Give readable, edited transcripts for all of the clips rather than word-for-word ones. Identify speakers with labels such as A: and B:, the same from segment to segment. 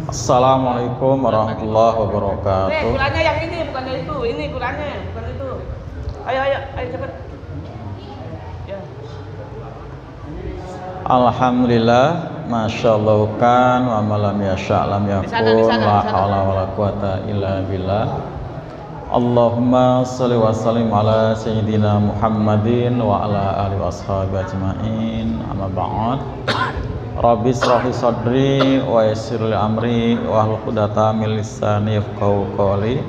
A: Assalamualaikum warahmatullahi wabarakatuh.
B: Qurannya yang ini, bukan itu. Ini Qurannya, bukan itu. Ayo cepat. Ya.
A: Alhamdulillah, masyaallah kan wa malam yasha lam yakun la haula wala quwata illa billah. Allahumma shalli wa sallim ala sayyidina Muhammadin wa ala alihi washabihi ajmain. Amma ba'd. Rabbi shrah li sadri wa yassir li amri wa hlul 'uqdatam min lisani yafqahu qawli.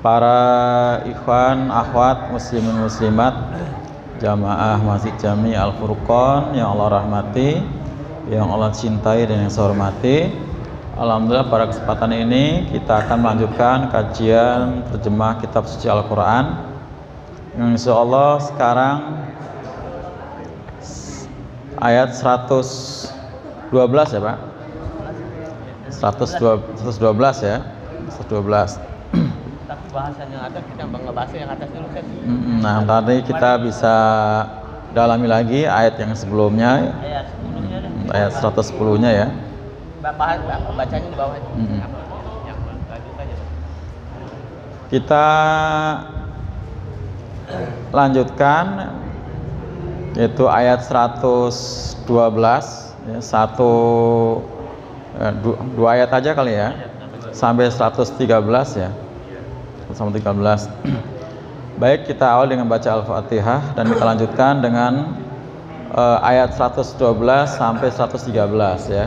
A: Para ikhwan, akhwat, muslimin muslimat, jamaah Masjid Jami Al Furqon yang Allah rahmati, yang Allah cintai dan yang saya hormati. Alhamdulillah pada kesempatan ini kita akan melanjutkan kajian terjemah kitab suci Al-Quran. Insyaallah sekarang ayat 112 ya Pak? 112 ya? 112.
B: Tapi bahasanya ada, kita ngebahas yang atas dulu kan.
A: Nah tadi kita bisa dalami lagi ayat yang sebelumnya. Ayat 110-nya ya. Bacanya di bawah. Yang lanjut aja. Kita lanjutkan yaitu ayat 112 ya, dua ayat aja kali ya, sampai 113 ya, sampai 13. Baik, kita awal dengan baca Al-Fatihah dan kita lanjutkan dengan ayat 112 sampai 113 ya.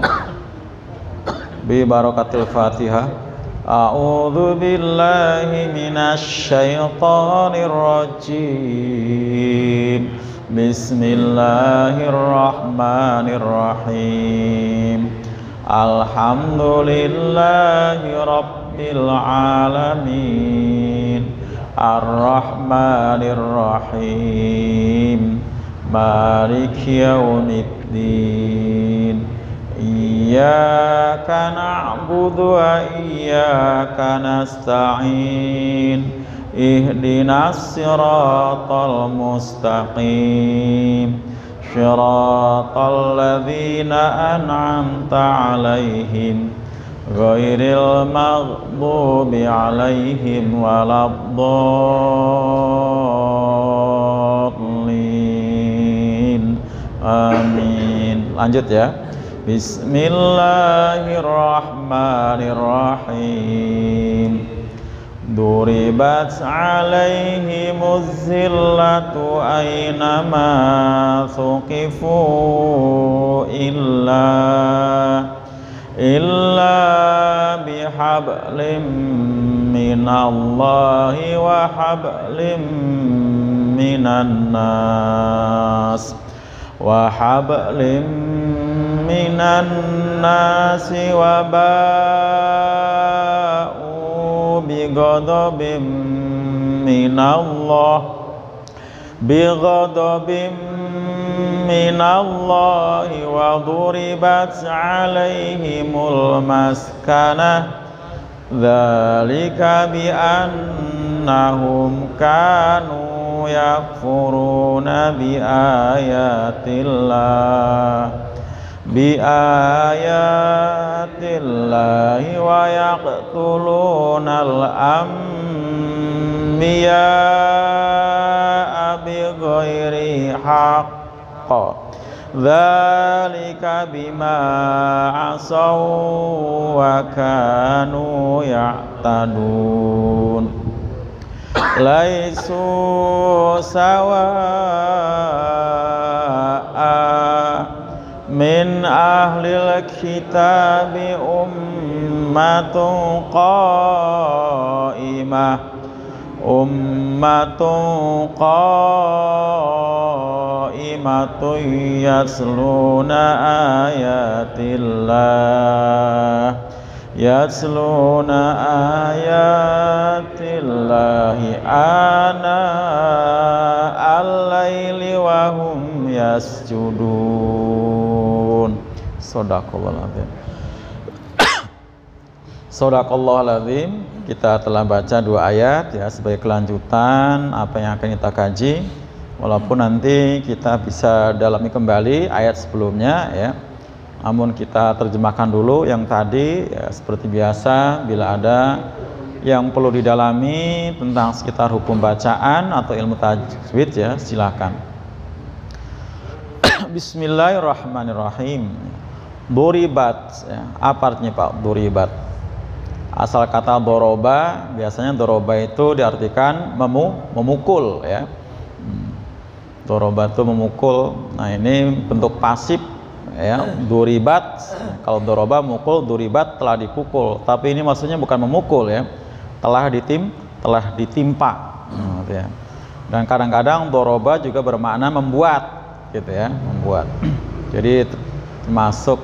A: Bi barakatil Fatihah. A'udzu billahi minasy syaithanir rajim. Bismillahirrahmanirrahim. Alhamdulillahi rabbil alamin. Ar-Rahmanir-Rahim. Maliki yaumiddin. Iyyaka na'budu wa iyyaka nasta'in. Ihdinas siratal mustaqim. Siratal ladzina an'amta 'alaihim ghairil maghdubi 'alaihim waladdallin. Amin. Lanjut ya. Bismillahirrahmanirrahim. Duribat 'alaihimuz zillatu aynama thuqifu illa bihablim minallahi wa hablim minan nas wa ba'u bighadabim minallahi wa duribat 'alaihimul maskanah. Dzalika bi annahum kanu yakfuruna bi ayatillahi wa yaqtulunal anbiya'a bighairi haqq. Dzalika bima asaw wa kanu ya'tadun. Laisu sawa'a min ahlil kitabi ummatun qa'imatun yasluna ayatillahi ana al-laili wa hum yasjudun. Shadaqallahul azim. Shadaqallahul azim. Kita telah baca dua ayat ya sebagai kelanjutan apa yang akan kita kaji. Walaupun nanti kita bisa dalami kembali ayat sebelumnya ya. Namun kita terjemahkan dulu yang tadi ya, seperti biasa, bila ada yang perlu didalami tentang sekitar hukum bacaan atau ilmu tajwid ya silakan. Bismillahirrahmanirrahim. Duribat ya. Apa artinya Pak duribat? Asal kata doroba, biasanya doroba itu diartikan memukul ya. Doroba itu memukul. Nah ini bentuk pasif ya, duribat. Kalau doroba mukul, duribat telah dipukul. Tapi ini maksudnya bukan memukul ya, telah ditimpa gitu ya. Dan kadang-kadang doroba juga bermakna membuat gitu ya, membuat. Jadi termasuk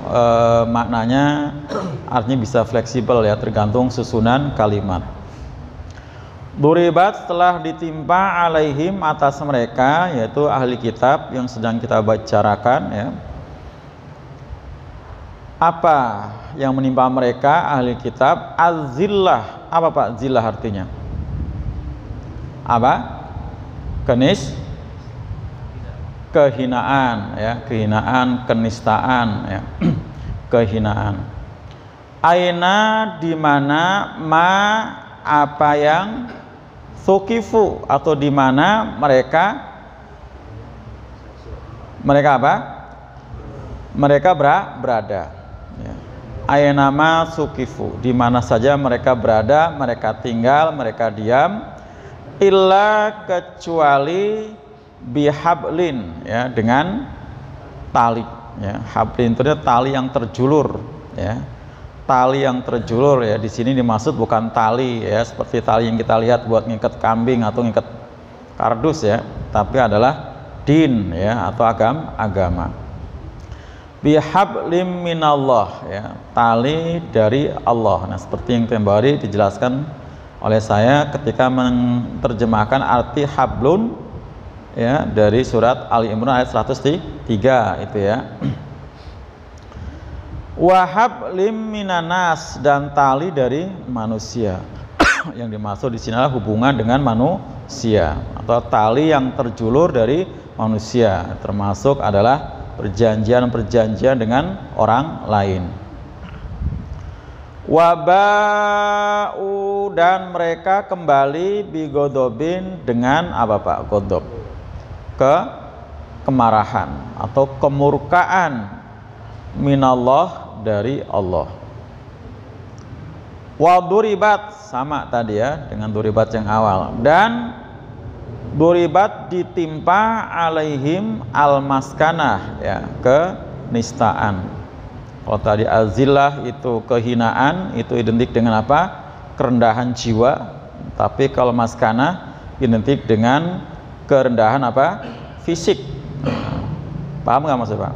A: maknanya artinya bisa fleksibel ya, tergantung susunan kalimat. Duribat telah ditimpa alaihim atas mereka, yaitu ahli kitab yang sedang kita bicarakan ya. Apa yang menimpa mereka ahli kitab? Az-zillah. Apa Pak zillah artinya? Apa? Kehinaan ya, kehinaan, kenistaan ya. Kehinaan. Aina di mana, ma apa yang, sukifu atau di mana mereka apa? Mereka berada. Ya. Aina ma sukifu, di mana saja mereka berada, mereka tinggal, mereka diam, illa kecuali bihablin ya, dengan tali ya. Hablin itu tali yang terjulur ya, tali yang terjulur ya. Di sini dimaksud bukan tali ya seperti tali yang kita lihat buat ngikat kambing atau ngikat kardus ya, tapi adalah din ya, atau agama. Bihablim minallah ya, tali dari Allah. Nah seperti yang kemarin dijelaskan oleh saya ketika menerjemahkan arti hablun ya dari surat Ali Imran ayat 103 itu ya. Wahab lim minanas, dan tali dari manusia. Yang dimaksud di sini adalah hubungan dengan manusia atau tali yang terjulur dari manusia, termasuk adalah perjanjian dengan orang lain. Wabau, dan mereka kembali bigodobin dengan apa Pak? Godob, kemarahan atau kemurkaan, minallah dari Allah. Wa duribat, sama tadi ya dengan duribat yang awal, dan duribat ditimpa alaihim almaskanah ya, kenistaan. Kalau tadi azillah itu kehinaan, itu identik dengan apa? Kerendahan jiwa. Tapi kalau maskanah identik dengan kerendahan apa? Fisik. Paham nggak maksud Pak?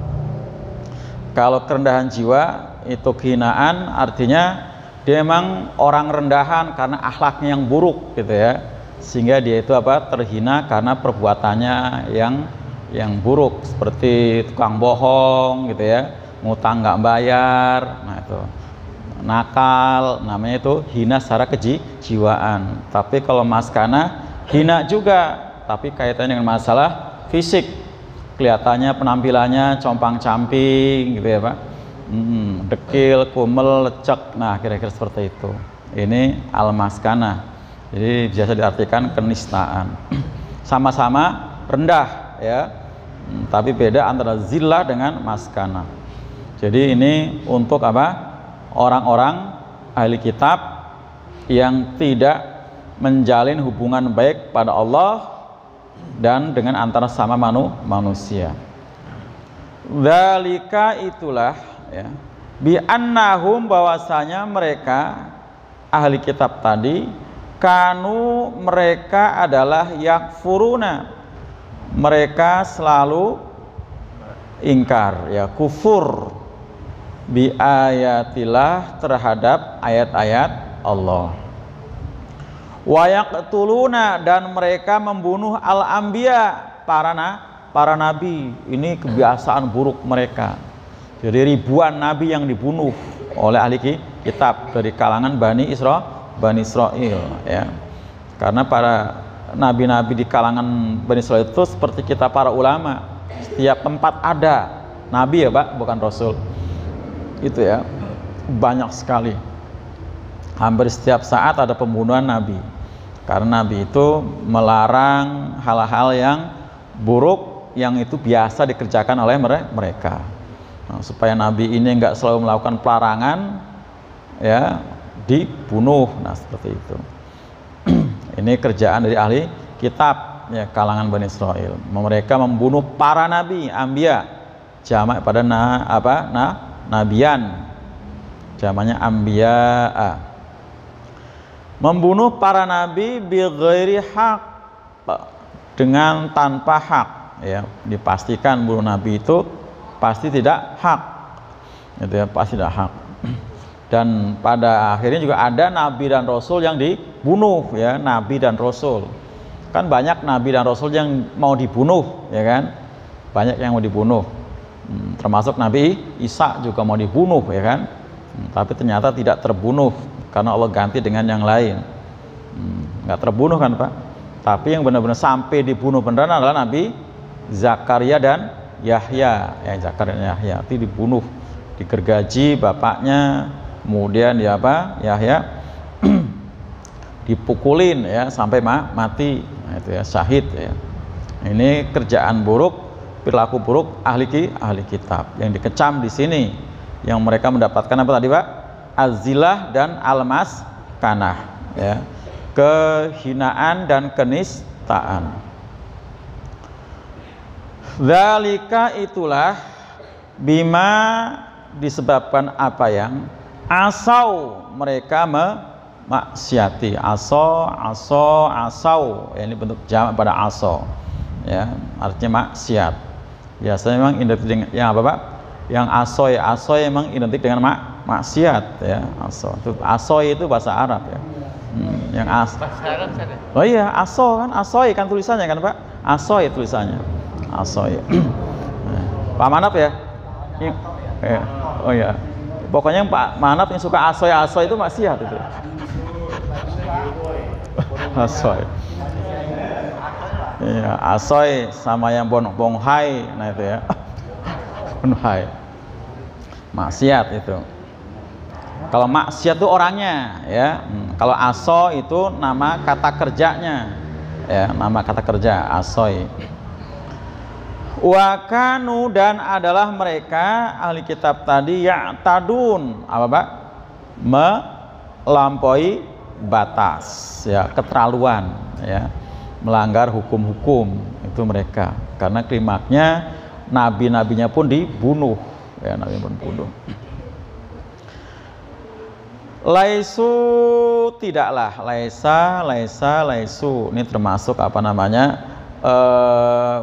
A: Kalau kerendahan jiwa itu kehinaan, artinya dia memang orang rendahan karena akhlaknya yang buruk gitu ya, sehingga dia itu apa? Terhina karena perbuatannya yang buruk, seperti tukang bohong gitu ya, ngutang nggak bayar, nah itu nakal, namanya itu hina secara kejiwaan. Tapi kalau maskana hina juga, tapi kaitannya dengan masalah fisik, kelihatannya penampilannya compang-camping gitu ya Pak, dekil, kumel, lecek, nah kira-kira seperti itu. Ini al-maskanah, jadi biasa diartikan kenistaan. Sama-sama rendah ya, tapi beda antara zillah dengan maskanah. Jadi ini untuk apa? Orang-orang ahli kitab yang tidak menjalin hubungan baik pada Allah dan dengan antara sama manusia. Dzalika, itulah ya, bi annahum, bahwasanya mereka ahli kitab tadi, kanu, mereka adalah yakfuruna, mereka selalu ingkar ya, kufur, bi ayatillah, terhadap ayat-ayat Allah. Wa yaqtuluna, dan mereka membunuh al-anbiya, para nabi. Ini kebiasaan buruk mereka. Jadi ribuan nabi yang dibunuh oleh ahli kitab dari kalangan Bani Israel ya. Karena para nabi-nabi di kalangan Bani Israel itu seperti kita para ulama, setiap tempat ada nabi ya Pak, bukan rasul. itu ya, banyak sekali. Hampir setiap saat ada pembunuhan Nabi. Karena Nabi itu melarang hal-hal yang buruk yang itu biasa dikerjakan oleh mereka. Nah, supaya Nabi ini enggak selalu melakukan pelarangan, ya, dibunuh. Nah, seperti itu. Ini kerjaan dari ahli kitab, ya, kalangan Bani Israel. Mereka membunuh para nabi, anbiya, jamak pada nabiyan, jamaknya anbiya. Membunuh para nabi bi ghairi haq, dengan tanpa hak, ya, dipastikan bunuh nabi itu pasti tidak hak, gitu ya, pasti tidak hak. Dan pada akhirnya juga ada nabi dan rasul yang dibunuh, ya, nabi dan rasul. Kan banyak nabi dan rasul yang mau dibunuh, ya kan, banyak yang mau dibunuh, termasuk Nabi Isa juga mau dibunuh, ya kan, tapi ternyata tidak terbunuh karena Allah ganti dengan yang lain. Nggak terbunuh kan Pak, tapi yang benar-benar sampai dibunuh beneran adalah Nabi Zakaria dan Yahya, ya, Zakaria dan Yahya itu dibunuh, digergaji bapaknya, kemudian ya apa, Yahya dipukulin, ya, sampai mati. Nah, itu ya, syahid, ya. Ini kerjaan buruk, perilaku buruk ahli kitab yang dikecam di sini, yang mereka mendapatkan apa tadi Pak? Azilah dan almas kanah, ya, kehinaan dan kenistaan. Dzalika itulah bima disebabkan apa yang asau mereka maksiati. Asau, ya, ini bentuk jamak pada asau, ya, artinya maksiat. Biasanya memang identik dengan yang apa Pak? Yang asoy memang identik dengan maksiat, ya, asoy itu bahasa Arab, ya. Yang oh iya, asoy kan tulisannya kan Pak, asoy tulisannya, asoy. Pak Manap ya, oh iya, pokoknya yang Pak Manap yang suka asoy itu maksiat itu. Asoy, iya, asoy sama yang bonghai, nah itu ya. Hai, maksiat itu. Kalau maksiat itu orangnya, ya. Kalau aso itu nama kata kerjanya, ya, nama kata kerja asoy. Wakanu dan adalah mereka ahli kitab tadi ya tadun, apa Pak? Melampaui batas, ya, keterlaluan, ya, melanggar hukum-hukum itu mereka. Karena klimaknya nabi-nabinya pun dibunuh, ya, nabi pun dibunuh. Laisu tidaklah, laisu ini termasuk apa namanya,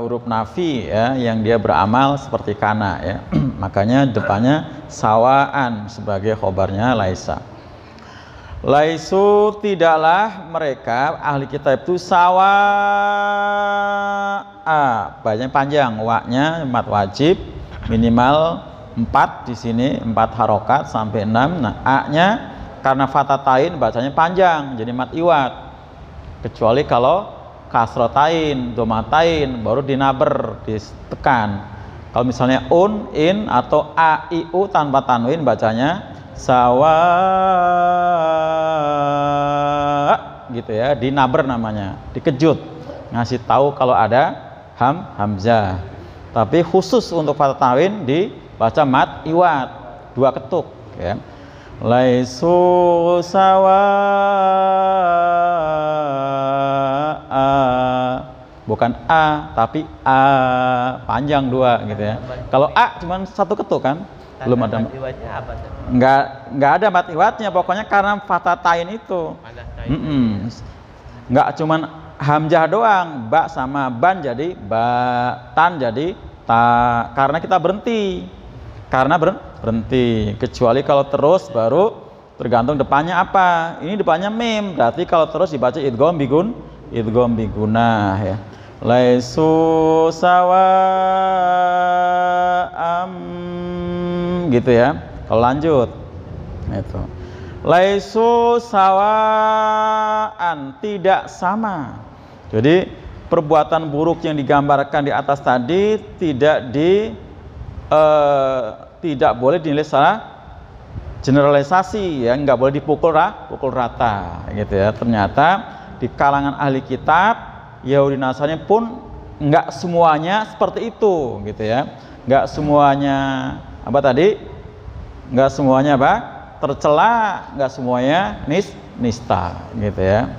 A: huruf nafi, ya, yang dia beramal seperti kana, ya. Makanya depannya sawaan sebagai khobarnya laisa. Laisu tidaklah mereka ahli kitab itu sawa, banyak panjang, wa-nya mat wajib minimal 4 di sini, 4 harokat sampai 6. Nah, a-nya karena fatatain bacanya panjang jadi mat iwat, kecuali kalau kasrotain, domatain baru dinaber, ditekan. Kalau misalnya in atau a i u tanpa tanwin bacanya sawa, gitu ya, dinaber namanya, dikejut, ngasih tahu kalau ada hamzah. Tapi khusus untuk fathah tanwin dibaca mat iwat, 2 ketuk, ya. Laisu sawa, bukan a tapi a panjang 2, gitu ya. Kalau a cuman 1 ketuk kan, belum ada mat iwatnya apa? Nggak ada mat iwatnya, pokoknya karena fatatain itu. Nggak cuman hamzah doang, ba sama ban jadi ba, tan jadi ta, karena kita berhenti, kecuali kalau terus baru tergantung depannya apa. Ini depannya mim, berarti kalau terus dibaca idgham bigunah, ya. Laisu sawa gitu ya. Kalau lanjut itu laisu sawaan, tidak sama. Jadi perbuatan buruk yang digambarkan di atas tadi tidak boleh dinilai secara generalisasi ya, nggak boleh dipukul pukul rata gitu ya. Ternyata di kalangan ahli kitab Yahudi Nasrani pun nggak semuanya seperti itu gitu ya. Nggak semuanya apa tadi? Nggak semuanya apa? Tercela, nggak semuanya nista gitu ya.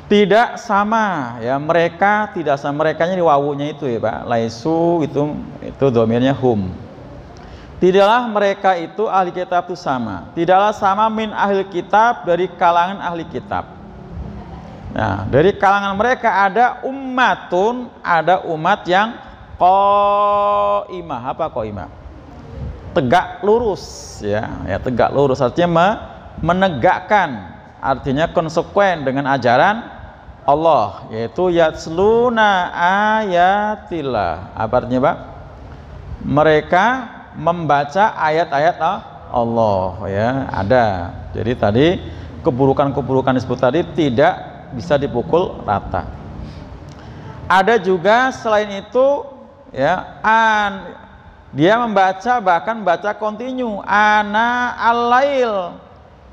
A: Tidak sama ya, mereka tidak sama, merekanya di wawunya itu ya Pak, laisu itu domirnya hum. Tidaklah mereka itu ahli kitab itu sama, tidaklah sama min ahli kitab, dari kalangan ahli kitab. Nah, dari kalangan mereka ada ummatun, ada umat yang qaimah. Apa qaimah? Tegak lurus ya, tegak lurus artinya menegakkan, artinya konsekuen dengan ajaran Allah, yaitu yatsluna ayatillah. Apa artinya Pak? Mereka membaca ayat-ayat Allah ya, ada. Jadi tadi keburukan-keburukan disebut tadi tidak bisa dipukul rata. Ada juga selain itu ya, dia membaca, bahkan baca kontinu ana al-lail,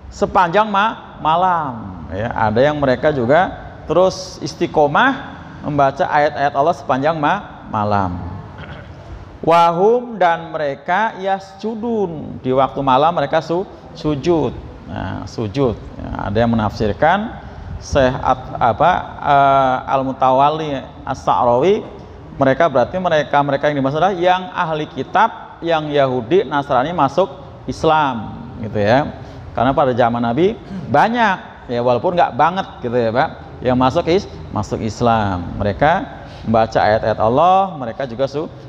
A: sepanjang malam ya. Ada yang mereka juga terus istiqomah membaca ayat-ayat Allah sepanjang malam. Wahum, dan mereka yasjudun, di waktu malam mereka sujud. Nah, sujud ya, ada yang menafsirkan Syekh Al-Mutawalli As-Sa'rawi, mereka berarti mereka yang dimaksud adalah yang ahli kitab, yang Yahudi Nasrani masuk Islam gitu ya. Karena pada zaman Nabi banyak ya, walaupun nggak banget gitu ya Pak, yang masuk Islam. Mereka membaca ayat-ayat Allah, mereka juga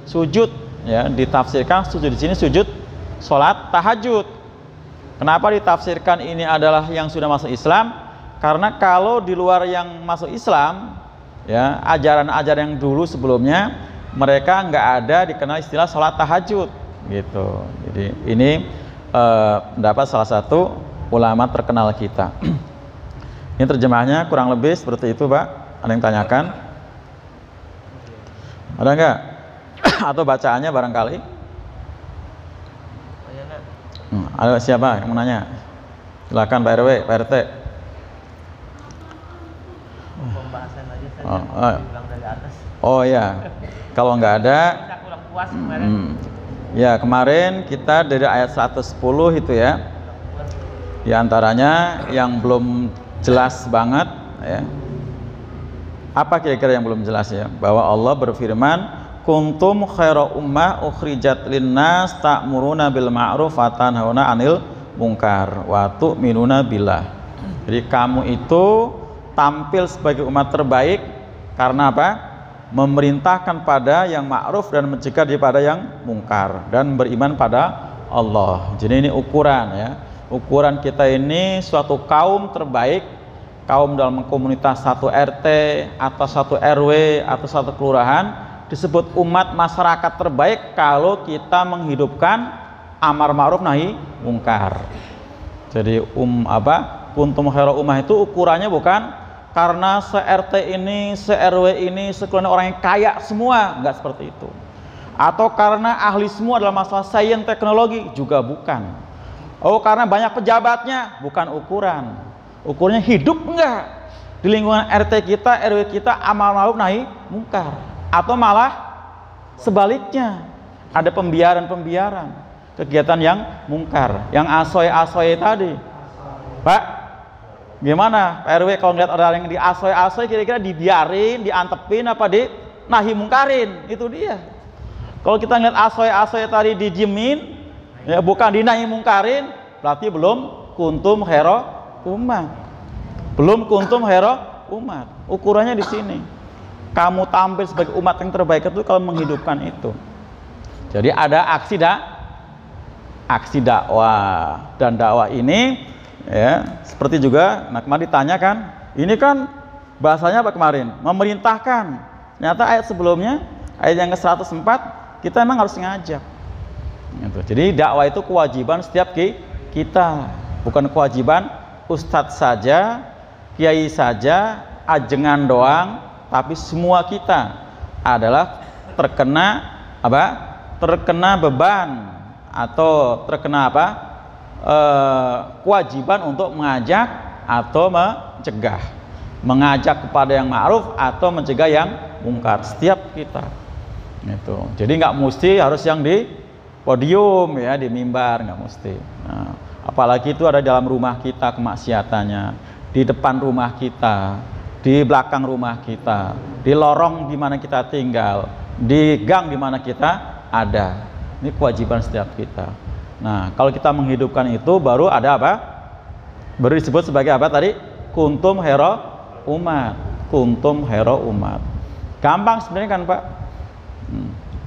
A: sujud ya. Ditafsirkan sujud di sini sujud sholat tahajud. Kenapa ditafsirkan ini adalah yang sudah masuk Islam? Karena kalau di luar yang masuk Islam ya, ajaran-ajaran yang dulu sebelumnya mereka nggak ada dikenal istilah sholat tahajud gitu. Jadi ini pendapat salah satu ulama terkenal kita. Ini terjemahnya kurang lebih seperti itu Pak. Ada yang tanyakan? Ada enggak? Atau bacaannya barangkali? Ada siapa yang mau nanya? Silakan Pak RW, Pak RT.
B: Pembahasan aja saya bilang dari atas.
A: Oh ya, kalau nggak ada,
B: Kita kurang puas kemarin.
A: Ya kemarin kita dari ayat 110 itu ya. Di antaranya yang belum jelas banget ya. Apa kira-kira yang belum jelas ya? Bahwa Allah berfirman, kuntum khaira ummah ukhrijat linnas ta'muruna bil ma'ruf wa tanhauna 'anil munkar wa tu'minuna billah. Jadi kamu itu tampil sebagai umat terbaik karena apa? Memerintahkan pada yang ma'ruf dan mencegah daripada yang mungkar, dan beriman pada Allah. Jadi ini ukuran ya. Ukuran kita ini suatu kaum terbaik, kaum dalam komunitas satu RT atau satu RW atau satu kelurahan, disebut umat masyarakat terbaik kalau kita menghidupkan amar ma'ruf nahi mungkar. Jadi kuntum khaira ummah itu ukurannya bukan karena se-RT ini, se-RW ini, sekelana orang yang kaya semua, enggak seperti itu. Atau karena ahli semua dalam masalah sains teknologi, juga bukan. Oh, karena banyak pejabatnya, bukan ukuran. Ukurnya hidup enggak di lingkungan RT kita, RW kita amal ma'ruf nahi mungkar, atau malah sebaliknya ada pembiaran kegiatan yang mungkar, yang asoy tadi. Pak, gimana Pak RW kalau ngeliat ada yang di asoy kira-kira dibiarin, diantepin apa di nahi mungkarin? Itu dia. Kalau kita ngeliat asoy tadi didiemin ya, bukan dinahi mungkarin, berarti belum kuntum khaira ummah. Belum kuntum khaira ummah. Ukurannya di sini. Kamu tampil sebagai umat yang terbaik itu kalau menghidupkan itu. Jadi ada aksi dakwah, dan dakwah ini ya seperti juga kemarin ditanyakan, ini kan bahasanya apa kemarin? Memerintahkan. Ternyata ayat sebelumnya, ayat yang ke-104, kita memang harus ngajak. Gitu. Jadi dakwah itu kewajiban setiap kita, bukan kewajiban ustadz saja, kiai saja, ajengan doang, tapi semua kita adalah terkena beban atau terkena apa? Kewajiban untuk mengajak atau mencegah, mengajak kepada yang ma'ruf atau mencegah yang mungkar, setiap kita itu. Jadi nggak mesti harus yang di podium ya, di mimbar, nggak mesti. Nah, apalagi itu ada dalam rumah kita kemaksiatannya, di depan rumah kita, di belakang rumah kita, di lorong di mana kita tinggal, di gang di mana kita ada. Ini kewajiban setiap kita. Nah, kalau kita menghidupkan itu baru ada apa? Baru disebut sebagai apa tadi? Kuntum hero umat. Kuntum hero umat. Gampang sebenarnya kan, Pak?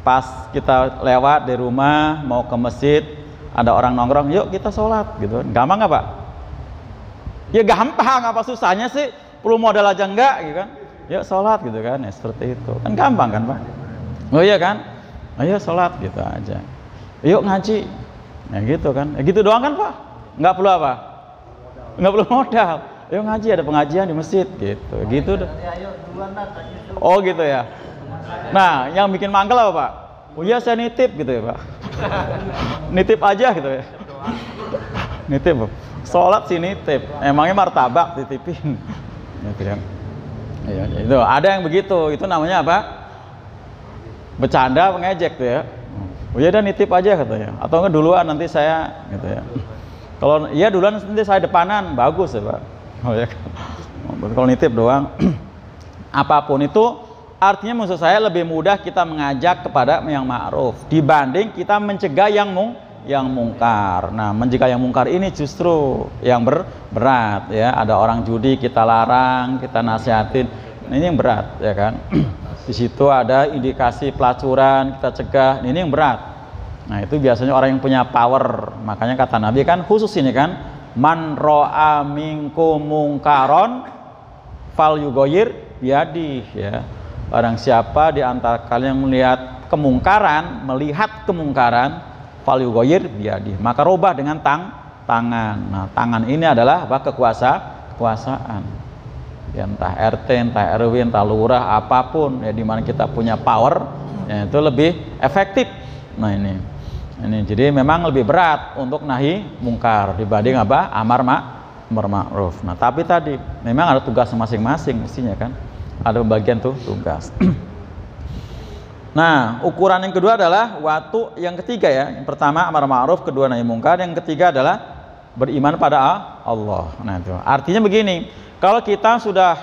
A: Pas kita lewat di rumah mau ke masjid, ada orang nongkrong, yuk kita sholat gitu. Gampang nggak, Pak? Ya gampang, apa susahnya sih? Perlu modal aja enggak gitu kan? Yuk sholat gitu kan, ya seperti itu. Kan gampang kan, Pak? Oh iya kan? Ayo sholat gitu aja. Yuk ngaji. Ya gitu kan, ya gitu doang kan, Pak? Nggak perlu apa? Nggak perlu modal. Ayo ngaji, ada pengajian di masjid gitu. Oh gitu ya. Nah, yang bikin mangkel apa, Pak? Oh iya, saya nitip gitu ya, Pak. Nitip aja gitu ya. Nitip, Pak. Sholat sih nitip. Emangnya martabak ditipin. Gitu ya. Ya, itu ada yang begitu. Itu namanya apa? Bercanda, mengejek tuh ya. Oh iya, dan nitip aja katanya. Atau enggak duluan nanti saya gitu ya. Kalau iya duluan nanti saya depanan, bagus ya, Pak. Oh ya. Kalau nitip doang. Apapun itu artinya maksud saya lebih mudah kita mengajak kepada yang ma'ruf dibanding kita mencegah yang mungkar. Nah, mencegah yang mungkar ini justru yang berat ya. Ada orang judi kita larang, kita nasihatin. Ini yang berat ya kan. Di situ ada indikasi pelacuran, kita cegah, ini yang berat. Nah, itu biasanya orang yang punya power. Makanya kata Nabi kan khusus ini kan, man ro'a minkum mungkaron fal yugoyir biadi ya. Barang siapa di antara kalian yang melihat kemungkaran fal yugoyir biadi, maka rubah dengan tangan. Nah, tangan ini adalah apa? Kekuasaan. Ya, entah RT, entah RW, entah lurah, apapun ya, di mana kita punya power ya, itu lebih efektif. Nah, ini jadi memang lebih berat untuk nahi mungkar dibanding apa? Amar ma'ruf. Nah, tapi tadi memang ada tugas masing-masing mestinya kan, ada pembagian tuh tugas. Nah, ukuran yang kedua adalah waktu yang ketiga ya. Yang pertama amar ma'ruf, kedua nahi mungkar, yang ketiga adalah beriman pada Allah. Nah, itu artinya begini. Kalau kita sudah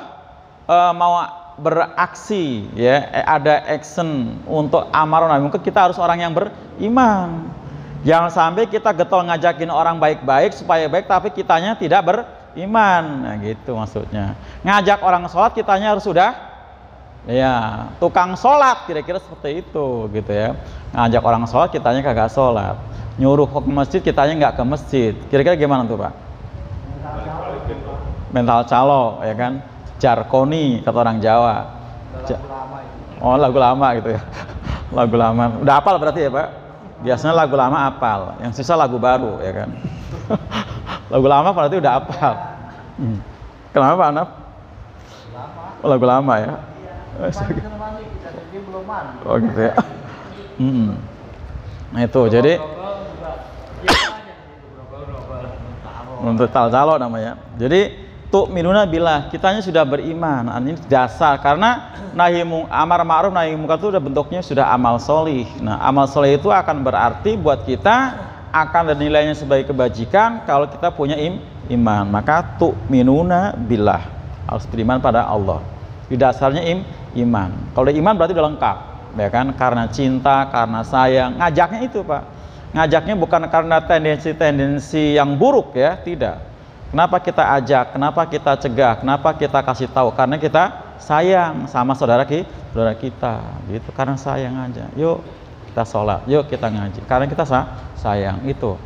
A: mau beraksi ya, ada action untuk amar nahi mungkar, kita harus orang yang beriman. Jangan sampai kita getol ngajakin orang baik-baik supaya baik tapi kitanya tidak beriman. Nah, gitu maksudnya. Ngajak orang sholat kitanya harus sudah ya tukang sholat, kira-kira seperti itu gitu ya. Ngajak orang sholat kitanya kagak sholat, nyuruh ke masjid kitanya nggak ke masjid, kira-kira gimana tuh, Pak? Mental calo ya kan, jarkoni kata orang Jawa. Oh, lagu lama gitu ya. Lagu lama udah hafal berarti ya, Pak? Biasanya lagu lama hafal, yang sisa lagu baru ya kan. Lagu lama berarti udah hafal. Kenapa, Pak Anaf? Oh, lagu lama ya. Oh gitu ya. Nah itu jadi untuk calo namanya. Jadi tu'minuna billah, kitanya sudah beriman. Ini dasar, karena amar ma'ruf nahi mungkar itu bentuknya sudah amal solih. Nah, amal solih itu akan berarti buat kita akan ada nilainya sebagai kebajikan kalau kita punya iman. Maka tu'minuna billah, harus beriman pada Allah. Di dasarnya iman. Kalau iman berarti udah lengkap, ya kan? Karena cinta, karena sayang. Ngajaknya itu, Pak. Ngajaknya bukan karena tendensi-tendensi yang buruk ya, tidak. Kenapa kita ajak, kenapa kita cegah, kenapa kita kasih tahu? Karena kita sayang sama saudara kita, gitu. Karena sayang aja. Yuk kita sholat, yuk kita ngaji. Karena kita sayang itu.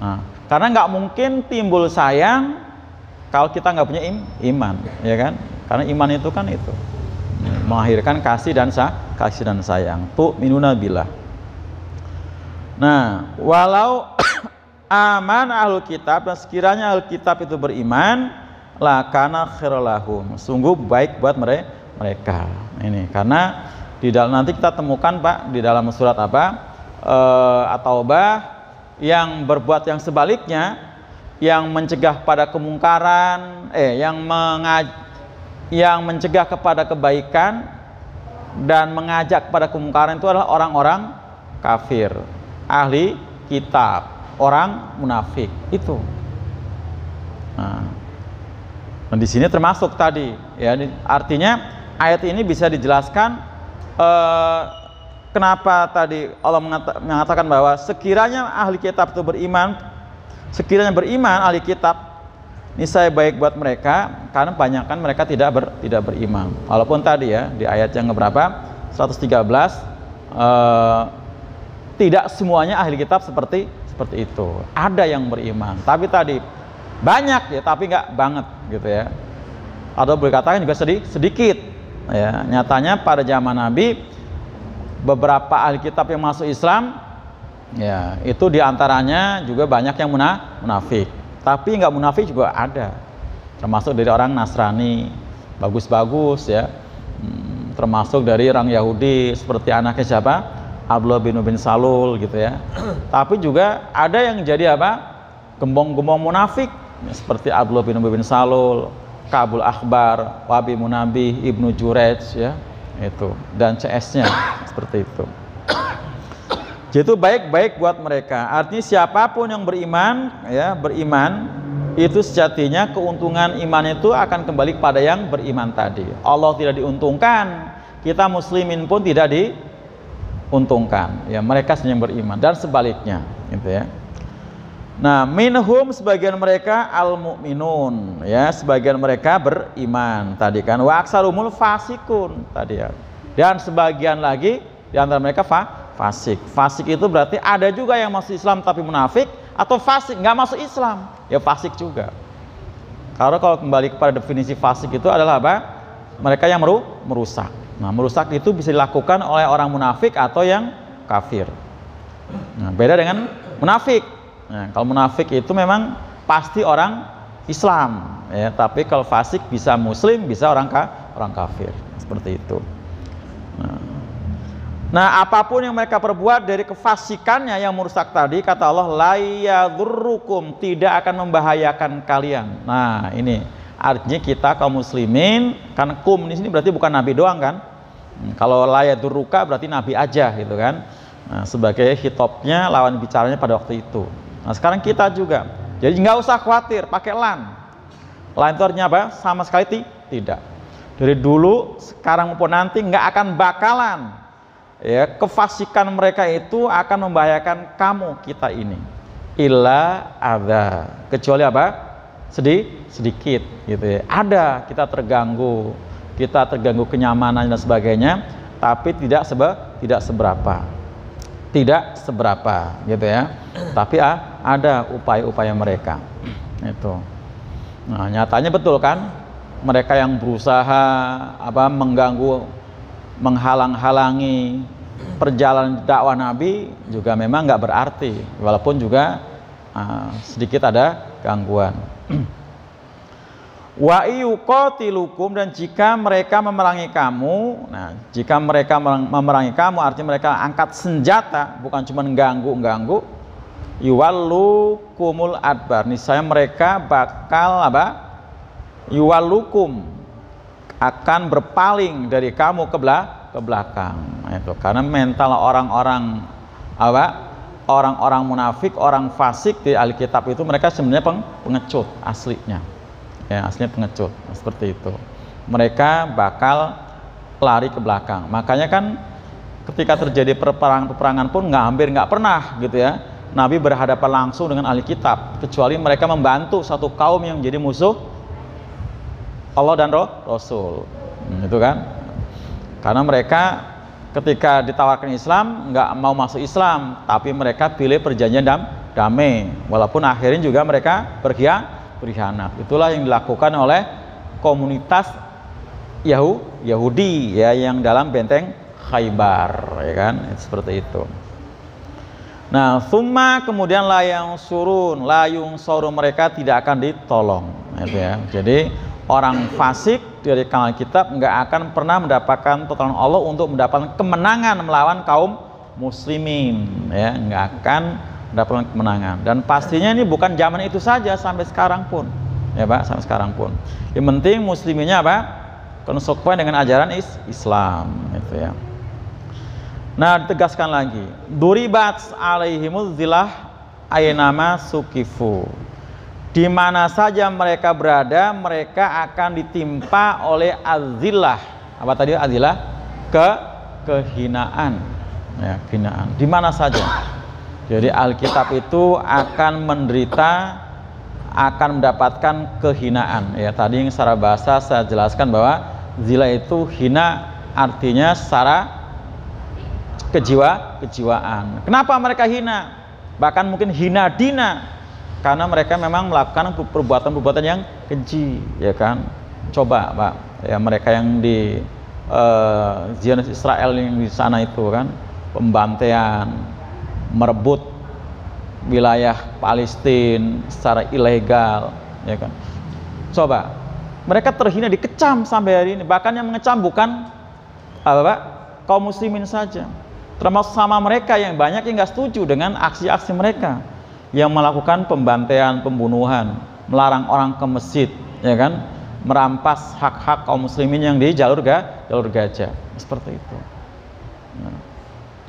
A: Nah, karena nggak mungkin timbul sayang kalau kita nggak punya iman, ya kan? Karena iman itu kan itu melahirkan kasih dan sayang. Tu'minuna billah. Nah, walau aman ahlul kitab, dan sekiranya ahlul kitab itu beriman, lakana khairul lahum, sungguh baik buat mereka. Ini karena di dalam nanti kita temukan, Pak, di dalam surat apa? At-Taubah yang berbuat yang sebaliknya, yang mencegah pada kemungkaran, yang mencegah kepada kebaikan dan mengajak pada kemungkaran itu adalah orang-orang kafir, ahli kitab, orang munafik itu. Nah, di sini termasuk tadi, ya, artinya ayat ini bisa dijelaskan kenapa tadi Allah mengatakan bahwa sekiranya ahli kitab itu beriman, sekiranya beriman ahli kitab, niscaya baik buat mereka, karena banyak kan mereka tidak beriman. Walaupun tadi ya di ayat yang berapa 113 tidak semuanya ahli kitab seperti itu. Ada yang beriman, tapi tadi banyak ya, tapi nggak banget gitu ya. Atau berkatakan juga sedikit. Ya, nyatanya pada zaman Nabi beberapa ahli kitab yang masuk Islam, ya itu diantaranya juga banyak yang munafik. Tapi nggak munafik juga ada, termasuk dari orang Nasrani, bagus-bagus ya. Termasuk dari orang Yahudi seperti anaknya siapa? Abdullah bin Salul gitu ya. Tapi juga ada yang jadi apa? Gembong-gembong munafik seperti Abdullah bin Salul, Kabul Akhbar, Wabi Munabih, Ibnu Jurayj ya, itu dan CS-nya seperti itu. Jadi itu baik-baik buat mereka. Artinya siapapun yang beriman ya, beriman itu sejatinya keuntungan iman itu akan kembali pada yang beriman tadi. Allah tidak diuntungkan, kita muslimin pun tidak diuntungkan. Ya, mereka yang beriman dan sebaliknya gitu ya. Nah, minhum sebagian mereka al-mu'minun ya, sebagian mereka beriman tadi kan, wa aksarumul fasikun tadi ya. Dan sebagian lagi di antara mereka fasik. Fasik itu berarti ada juga yang masuk Islam tapi munafik, atau fasik nggak masuk Islam, ya fasik juga. Karena kalau kembali kepada definisi fasik itu adalah apa? Mereka yang merusak. Nah, merusak itu bisa dilakukan oleh orang munafik atau yang kafir. Nah, beda dengan munafik. Nah, kalau munafik itu memang pasti orang Islam, ya. Tapi kalau fasik bisa Muslim, bisa orang kafir, seperti itu. Nah, apapun yang mereka perbuat dari kefasikannya yang merusak tadi, kata Allah, la yadurrukum, tidak akan membahayakan kalian. Nah, ini artinya kita kaum muslimin, karena kum di sini berarti bukan nabi doang kan? Kalau la yadurruka berarti nabi aja gitu kan? Nah, sebagai hitopnya, lawan bicaranya pada waktu itu. Nah, sekarang kita juga, jadi nggak usah khawatir pakai lan. Lan itu artinya apa? Sama sekali tidak. Dari dulu, sekarang maupun nanti nggak akan bakalan. Ya, kefasikan mereka itu akan membahayakan kamu kita ini. Illa ada, kecuali apa? Sedikit gitu ya. Ada, kita terganggu kenyamanan dan sebagainya, tapi tidak seberapa. Tidak seberapa gitu ya. Tapi ada upaya-upaya mereka. Itu. Nah, nyatanya betul kan? Mereka yang berusaha mengganggu, menghalang-halangi perjalanan dakwah Nabi juga memang nggak berarti, walaupun juga sedikit ada gangguan. Wa yuqatilukum, dan jika mereka memerangi kamu, nah jika mereka memerangi kamu artinya mereka angkat senjata, bukan cuma ganggu, yuwallukumul adbar, niscaya mereka bakal yuwallukum, akan berpaling dari kamu ke belakang. Nah, itu karena mental orang-orang munafik, orang fasik di Alkitab itu mereka sebenarnya pengecut aslinya. Ya, aslinya pengecut, seperti itu. Mereka bakal lari ke belakang. Makanya kan ketika terjadi peperangan pun hampir nggak pernah gitu ya Nabi berhadapan langsung dengan ahli kitab, kecuali mereka membantu satu kaum yang jadi musuh Allah dan Rasul. Itu kan. Karena mereka ketika ditawarkan Islam nggak mau masuk Islam, tapi mereka pilih perjanjian damai, walaupun akhirnya juga mereka berkhianat. Itulah yang dilakukan oleh komunitas Yahudi ya, yang dalam benteng Khaybar ya kan, seperti itu. Nah, summa kemudian layung sorun, mereka tidak akan ditolong gitu ya. Jadi orang fasik dari kalangan kitab nggak akan pernah mendapatkan pertolongan Allah untuk mendapatkan kemenangan melawan kaum muslimin ya, nggak akan mendapatkan kemenangan. Dan pastinya ini bukan zaman itu saja, sampai sekarang pun, ya Pak, sampai sekarang pun. Yang penting musliminnya apa? Konsekuen dengan ajaran Islam, gitu ya. Nah, ditegaskan lagi, duribat alaihimuz zillah aynama sukifu. Di mana saja mereka berada, mereka akan ditimpa oleh azillah. Apa tadi azillah? Kehinaan. Ya, kehinaan. Di mana saja. Jadi Alkitab itu akan menderita, akan mendapatkan kehinaan. Ya, tadi yang secara bahasa saya jelaskan bahwa zillah itu hina, artinya secara kejiwaan. Kenapa mereka hina? Bahkan mungkin hina dina. Karena mereka memang melakukan perbuatan-perbuatan yang keji, ya kan? Coba, Pak, ya mereka yang di Zionis Israel yang di sana itu kan, pembantaian, merebut wilayah Palestina secara ilegal, ya kan? Coba, mereka terhina, dikecam sampai hari ini. Bahkan yang mengecam bukan apa, Pak, kaum muslimin saja, termasuk sama mereka yang banyak yang nggak setuju dengan aksi-aksi mereka, yang melakukan pembantaian, pembunuhan, melarang orang ke masjid, ya kan, merampas hak-hak kaum muslimin yang di jalur gajah, seperti itu. Nah,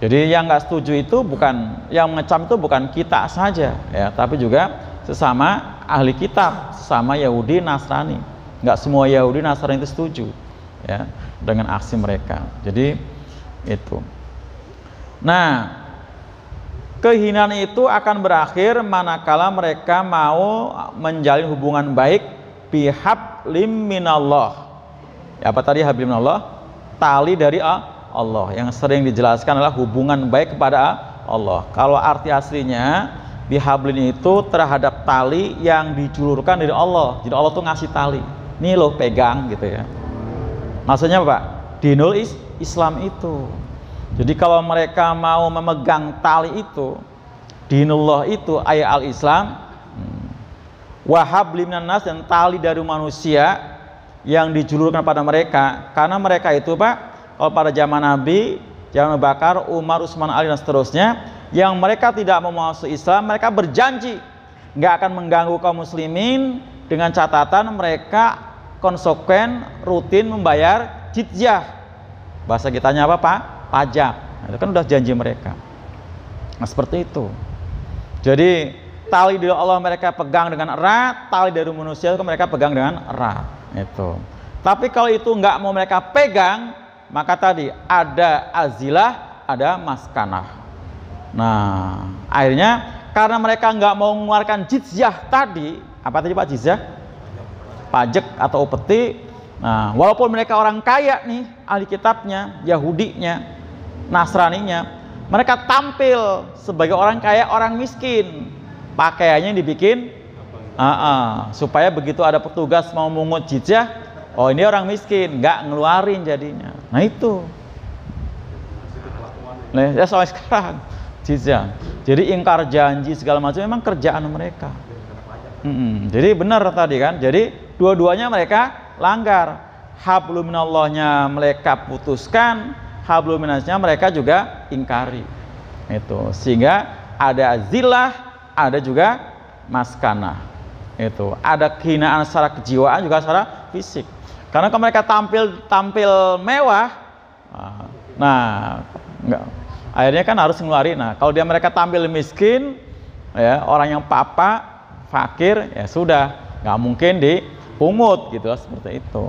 A: jadi yang nggak setuju itu bukan, yang mengecam itu bukan kita saja, ya, tapi juga sesama ahli kitab, sesama Yahudi, Nasrani. Nggak semua Yahudi, Nasrani itu setuju, ya, dengan aksi mereka. Jadi itu. Nah, kehinaan itu akan berakhir manakala mereka mau menjalin hubungan baik bihablim minallah. Ya, apa tadi hablim minallah? Tali dari Allah. Yang sering dijelaskan adalah hubungan baik kepada Allah. Kalau arti aslinya bihablin itu terhadap tali yang dijulurkan dari Allah. Jadi Allah tuh ngasih tali. Nih loh, pegang gitu ya. Maksudnya apa, Pak? Dinul Islam itu. Jadi kalau mereka mau memegang tali itu, dinullah itu, ayat al-Islam, wahab limnan nas, dan tali dari manusia yang dijulurkan pada mereka. Karena mereka itu, Pak, kalau pada zaman Nabi, zaman Abu Bakar, Umar, Utsman, Ali, dan seterusnya, yang mereka tidak mau masuk Islam, mereka berjanji nggak akan mengganggu kaum muslimin, dengan catatan mereka konsekuen rutin membayar jizyah. Bahasa kitanya apa, Pak? Pajak. Nah, itu kan udah janji mereka. Nah, seperti itu. Jadi tali dari Allah mereka pegang dengan erat, tali dari manusia itu mereka pegang dengan erat. Itu. Tapi kalau itu nggak mau mereka pegang, maka tadi ada azilah, ada maskanah. Nah, akhirnya karena mereka nggak mau mengeluarkan jizyah tadi, apa tadi, Pak, jizyah? Pajak atau upeti. Nah, walaupun mereka orang kaya nih, ahli kitabnya, Yahudinya, Nasraninya, mereka tampil sebagai orang kaya, orang miskin. Pakaiannya dibikin supaya begitu ada petugas mau mungut jizyah, oh ini orang miskin, nggak ngeluarin jadinya. Nah itu. Nah, ya soal sekarang jizyah. Jadi ingkar janji segala macam memang kerjaan mereka. Jadi benar tadi kan. Jadi dua-duanya mereka langgar. Hablum minallahnya mereka putuskan, hablum minasnya mereka juga ingkari. Itu. Sehingga ada zillah, ada juga maskanah. Itu. Ada kehinaan secara kejiwaan juga secara fisik. Karena kalau mereka tampil mewah, nah enggak, akhirnya kan harus ngeluarin. Nah, kalau mereka tampil miskin, ya, orang yang fakir, ya sudah, nggak mungkin dipungut gitu, seperti itu.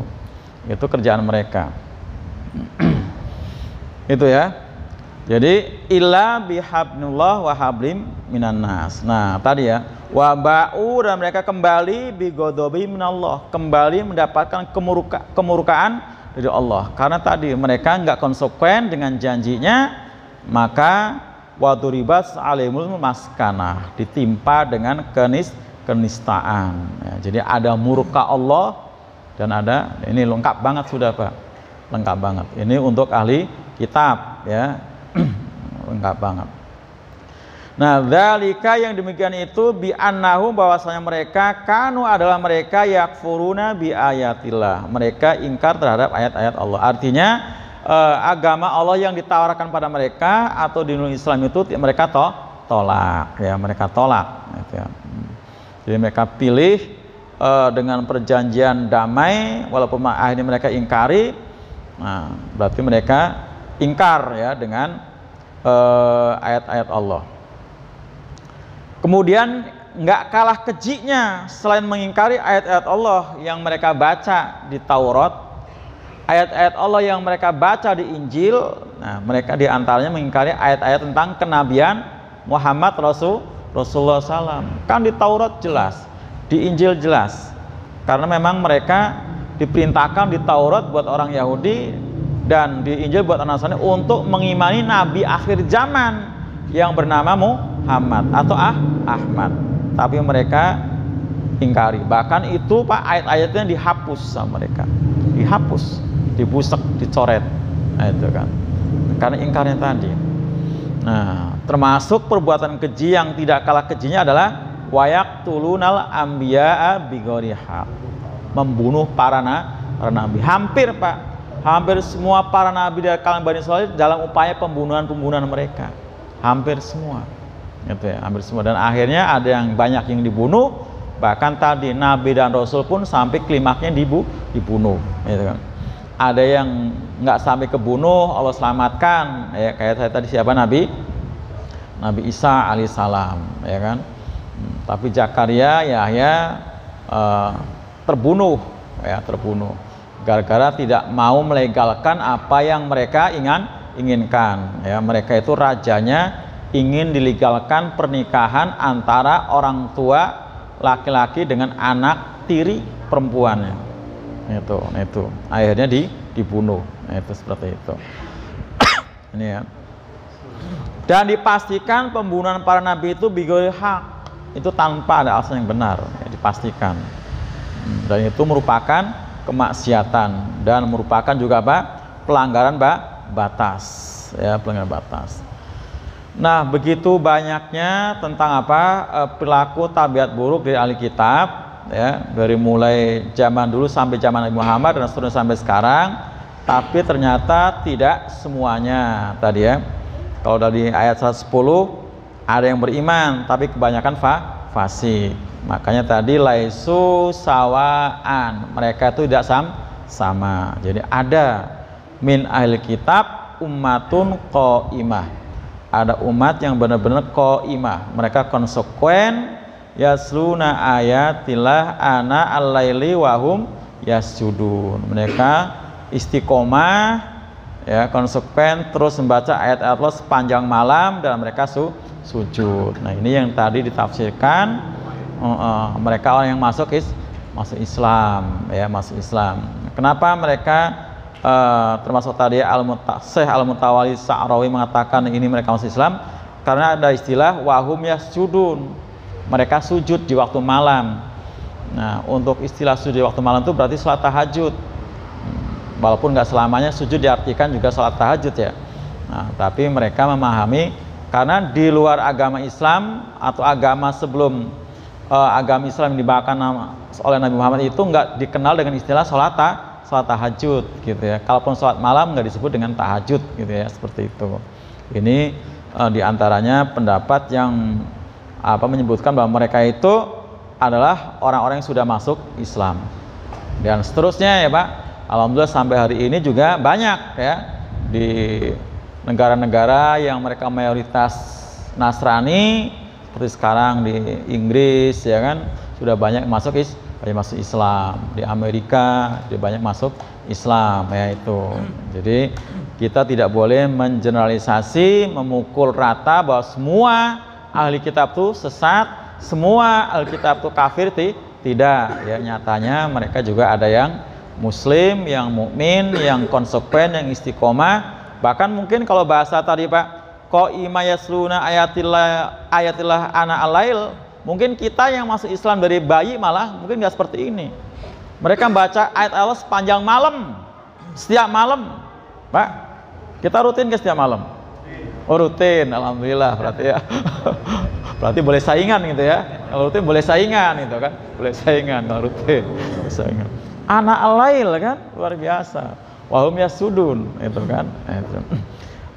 A: Itu kerjaan mereka. Itu ya. Jadi illa bihabnillah wa hablim minan nas. Nah, tadi ya, wa ba'u, dan mereka kembali bighadabi minallah, kembali mendapatkan kemurkaan dari Allah. Karena tadi mereka nggak konsekuen dengan janjinya, maka waduribat alaihimul maskanah, ditimpa dengan kenistaan. Ya, jadi ada murka Allah dan ada, ini lengkap banget sudah, Pak. Lengkap banget. Ini untuk ahli kitab, ya. Lengkap banget. Nah, dzalika, yang demikian itu, bi annahum, bahwasanya mereka kanu adalah mereka yakfuruna bi ayatillah, mereka ingkar terhadap ayat-ayat Allah. Artinya agama Allah yang ditawarkan pada mereka atau dinul Islam itu mereka tolak ya, mereka tolak gitu ya. Jadi mereka pilih dengan perjanjian damai walaupun akhirnya mereka ingkari. Nah, berarti mereka ingkar ya dengan ayat-ayat Allah. Kemudian nggak kalah kejinya selain mengingkari ayat-ayat Allah yang mereka baca di Taurat, ayat-ayat Allah yang mereka baca di Injil. Nah, mereka diantaranya mengingkari ayat-ayat tentang kenabian Muhammad Rasulullah SAW. Kan di Taurat jelas, di Injil jelas. Karena memang mereka diperintahkan di Taurat buat orang Yahudi dan di Injil buat orang Nasrani untuk mengimani Nabi akhir zaman yang bernama Muhammad atau Ahmad. Tapi mereka ingkari. Bahkan itu Pak, ayat-ayatnya dihapus sama mereka. Dihapus, dibusek, dicoret. Nah, itu kan. Karena ingkarnya tadi. Nah, termasuk perbuatan keji yang tidak kalah kejinya adalah wayaqtulunal anbiya'a bighairi haq. Membunuh para nabi. Hampir Pak, hampir semua para nabi dari kalangan Bani Israil dalam upaya pembunuhan mereka. Hampir semua. Gitu ya, hampir semua. Dan akhirnya ada yang banyak yang dibunuh. Bahkan tadi nabi dan rasul pun sampai klimaknya dibunuh. Gitu kan. Ada yang nggak sampai kebunuh, Allah selamatkan. Ya, kayak saya tadi siapa Nabi Isa alaihissalam, ya kan. Tapi Zakaria, Yahya terbunuh, ya terbunuh. Gara-gara tidak mau melegalkan apa yang mereka inginkan. Ya, mereka itu rajanya ingin dilegalkan pernikahan antara orang tua laki-laki dengan anak tiri perempuannya. Itu akhirnya dibunuh. Nah, itu seperti itu. Ini ya. Dan dipastikan pembunuhan para nabi itu bighairi haq, itu tanpa ada alasan yang benar, ya, dipastikan. Dan itu merupakan kemaksiatan dan merupakan juga apa? Pelanggaran batas, ya, pelanggaran batas. Nah, begitu banyaknya tentang apa? Perilaku tabiat buruk dari ahli kitab, ya, dari mulai zaman dulu sampai zaman Nabi Muhammad dan seterusnya sampai sekarang. Tapi ternyata tidak semuanya tadi ya. Kalau dari ayat 110 ada yang beriman, tapi kebanyakan fasik. Makanya tadi laisu sawaan, mereka itu tidak sama. Jadi ada min ahli kitab ummatun qaimah. Ada umat yang benar-benar qaimah. Mereka konsekuen yasluna ayatillah ana al-laili wahum yasjudun. Mereka istiqomah, ya, konsekuen terus membaca ayat-ayat Allah sepanjang malam dan mereka sujud. Nah, ini yang tadi ditafsirkan mereka orang yang masuk Islam, ya, masuk Islam. Kenapa mereka termasuk tadi Syekh Al-Mutawali Sa'rawi mengatakan ini mereka masuk Islam? Karena ada istilah wahum yasjudun. Mereka sujud di waktu malam. Nah, untuk istilah sujud di waktu malam itu berarti salat tahajud. Walaupun nggak selamanya sujud diartikan juga salat tahajud ya. Nah, tapi mereka memahami karena di luar agama Islam atau agama sebelum agama Islam yang dibawakan oleh Nabi Muhammad itu nggak dikenal dengan istilah salat tahajud gitu ya. Kalaupun salat malam nggak disebut dengan tahajud gitu ya, seperti itu. Ini diantaranya pendapat yang menyebutkan bahwa mereka itu adalah orang-orang yang sudah masuk Islam. Dan seterusnya ya Pak, alhamdulillah sampai hari ini juga banyak ya di negara-negara yang mereka mayoritas Nasrani seperti sekarang di Inggris ya kan, sudah banyak masuk Islam. Di Amerika dia banyak masuk Islam ya itu. Jadi kita tidak boleh mengeneralisasi, memukul rata bahwa semua ahli kitab itu sesat, semua ahli kitab itu kafir. Tidak ya, nyatanya mereka juga ada yang muslim, yang mukmin, yang konsekuen, yang istiqomah. Bahkan mungkin kalau bahasa tadi Pak, qaimah yasluna ayatillah ana alail, mungkin kita yang masuk Islam dari bayi malah mungkin nggak seperti ini. Mereka baca ayat Allah sepanjang malam, setiap malam Pak. Kita rutin ke setiap malam? Oh rutin, alhamdulillah berarti ya. Berarti boleh saingan gitu ya. Kalau rutin boleh saingan gitu kan, boleh saingan kalau rutin, boleh saingan. Anak alail kan luar biasa. Wahum yasudun itu kan.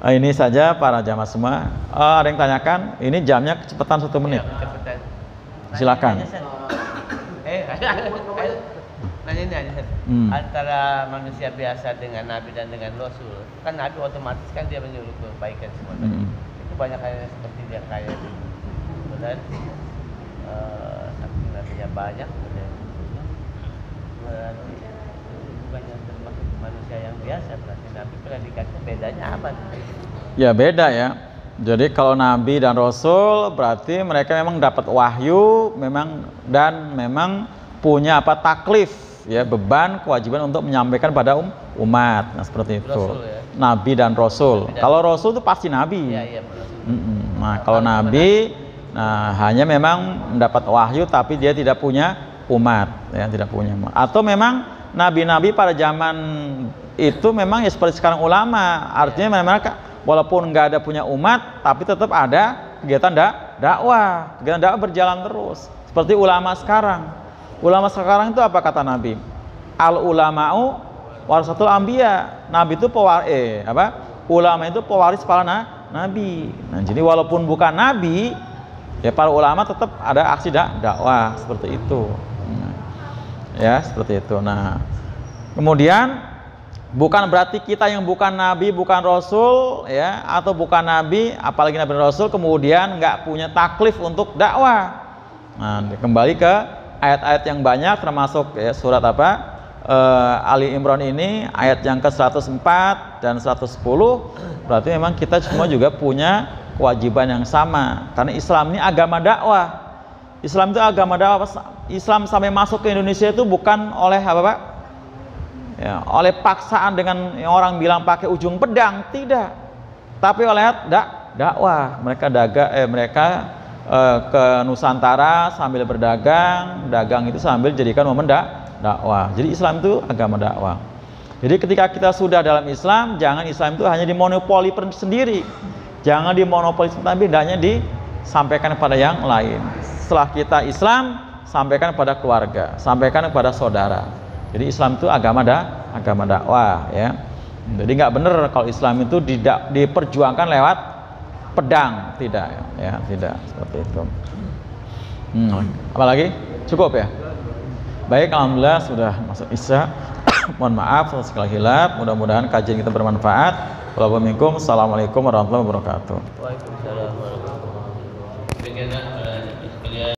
A: Ini saja para jamaah semua. Ada yang tanyakan? Ini jamnya kecepatan 1 menit.
B: Kecepatan.
A: Silakan.
B: Nanya ini aja, antara manusia biasa dengan Nabi dan dengan Rasul, kan Nabi otomatis kan dia menyuruh kebaikan semua. Itu banyak hal seperti dia kaya dulu. Kemudian nabinya banyak, berarti bukannya termasuk manusia yang biasa, berarti Nabi predikatnya bedanya apa?
A: Ya beda ya. Jadi kalau Nabi dan Rasul berarti mereka memang dapat wahyu, memang punya taklif, ya, beban, kewajiban untuk menyampaikan pada umat. Nah seperti itu. Rasul, ya? Nabi dan Rasul. Kalau Rasul itu pasti Nabi.
B: Iya,
A: nah kalau Nabi, hanya memang mendapat wahyu tapi dia tidak punya umat, ya, tidak punya umat. Atau memang nabi-nabi pada zaman itu memang ya seperti sekarang ulama, artinya memang walaupun nggak ada punya umat tapi tetap ada kegiatan dakwah, kegiatan dakwah berjalan terus. Seperti ulama sekarang. Ulama sekarang itu apa kata Nabi? Al ulama'u warasatul anbiya. Nabi itu ulama itu pewaris para nabi. Nah, jadi walaupun bukan nabi, ya para ulama tetap ada aksi dakwah seperti itu. Ya, seperti itu. Nah, kemudian bukan berarti kita yang bukan nabi, bukan rasul, ya, atau bukan nabi, apalagi nabi dan rasul, kemudian nggak punya taklif untuk dakwah. Nah, kembali ke ayat-ayat yang banyak, termasuk ya, surat Ali Imran ini, ayat yang ke-104 dan 110, berarti memang kita semua juga punya kewajiban yang sama. Karena Islam ini agama dakwah. Islam itu agama dakwah. Islam sampai masuk ke Indonesia itu bukan oleh ya, oleh paksaan dengan yang orang bilang pakai ujung pedang, tidak. Tapi oleh dakwah. Mereka ke Nusantara sambil berdagang, dagang itu sambil jadikan momen dakwah. Jadi Islam itu agama dakwah. Jadi ketika kita sudah dalam Islam, jangan Islam itu hanya dimonopoli sendiri. Jangan dimonopoli tapi hendaknya disampaikan kepada yang lain. Setelah kita Islam, sampaikan kepada keluarga, sampaikan kepada saudara. Jadi Islam itu agama dakwah, ya. Jadi nggak benar kalau Islam itu diperjuangkan lewat pedang, tidak, ya, tidak seperti itu. Apalagi cukup ya. Baik, alhamdulillah sudah masuk Isya. Mohon maaf segala hilaf. Mudah-mudahan kajian kita bermanfaat. Assalamualaikum warahmatullahi wabarakatuh.
B: Waalaikumsalam warahmatullahi wabarakatuh.